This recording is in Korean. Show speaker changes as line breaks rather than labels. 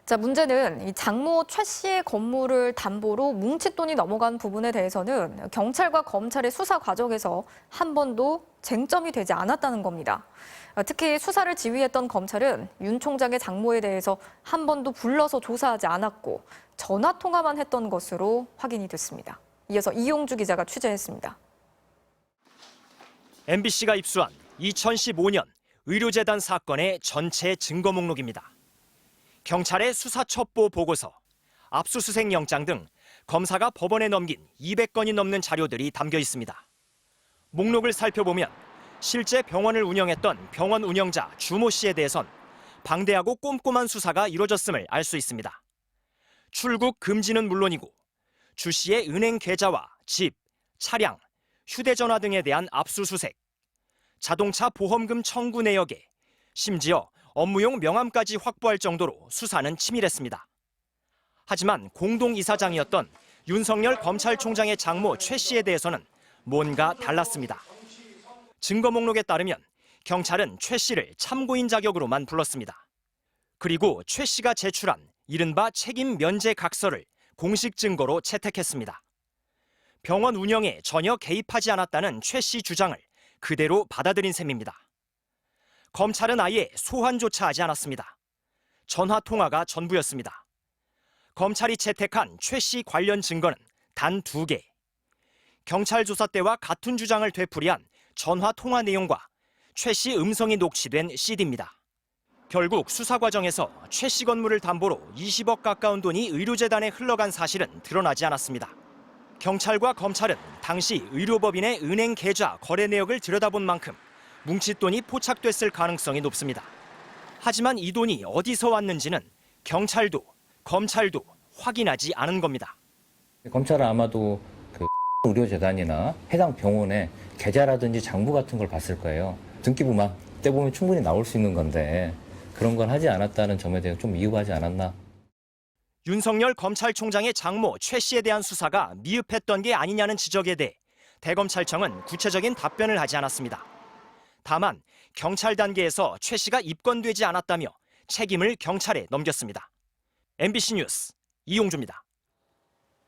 자, 문제는 이 장모 최 씨의 건물을 담보로 뭉칫돈이 넘어간 부분에 대해서는 경찰과 검찰의 수사 과정에서 한 번도 쟁점이 되지 않았다는 겁니다. 특히 수사를 지휘했던 검찰은 윤 총장의 장모에 대해서 한 번도 불러서 조사하지 않았고 전화 통화만 했던 것으로 확인이 됐습니다. 이어서 이용주 기자가 취재했습니다.
MBC가 입수한 2015년 의료재단 사건의 전체 증거 목록입니다. 경찰의 수사 첩보 보고서, 압수수색 영장 등 검사가 법원에 넘긴 200건이 넘는 자료들이 담겨 있습니다. 목록을 살펴보면 실제 병원을 운영했던 병원 운영자 주모 씨에 대해선 방대하고 꼼꼼한 수사가 이루어졌음을 알 수 있습니다. 출국 금지는 물론이고 주 씨의 은행 계좌와 집, 차량, 휴대전화 등에 대한 압수수색, 자동차 보험금 청구 내역에 심지어 업무용 명함까지 확보할 정도로 수사는 치밀했습니다. 하지만 공동이사장이었던 윤석열 검찰총장의 장모 최 씨에 대해서는 뭔가 달랐습니다. 증거 목록에 따르면 경찰은 최 씨를 참고인 자격으로만 불렀습니다. 그리고 최 씨가 제출한 이른바 책임 면제 각서를 공식 증거로 채택했습니다. 병원 운영에 전혀 개입하지 않았다는 최 씨 주장을 그대로 받아들인 셈입니다. 검찰은 아예 소환조차 하지 않았습니다. 전화 통화가 전부였습니다. 검찰이 채택한 최 씨 관련 증거는 단 2개. 경찰 조사 때와 같은 주장을 되풀이한 전화 통화 내용과 최 씨 음성이 녹취된 CD입니다. 결국 수사 과정에서 최 씨 건물을 담보로 20억 가까운 돈이 의료재단에 흘러간 사실은 드러나지 않았습니다. 경찰과 검찰은 당시 의료법인의 은행 계좌 거래 내역을 들여다본 만큼 뭉칫돈이 포착됐을 가능성이 높습니다. 하지만 이 돈이 어디서 왔는지는 경찰도 검찰도 확인하지 않은 겁니다.
검찰은 아마도 그 의료재단이나 해당 병원의 계좌라든지 장부 같은 걸 봤을 거예요. 등기부만 떼보면 충분히 나올 수 있는 건데 그런 건 하지 않았다는 점에 대해 좀 미흡하지 않았나.
윤석열 검찰총장의 장모 최 씨에 대한 수사가 미흡했던 게 아니냐는 지적에 대해 대검찰청은 구체적인 답변을 하지 않았습니다. 다만 경찰 단계에서 최 씨가 입건되지 않았다며 책임을 경찰에 넘겼습니다. MBC 뉴스 이용주입니다.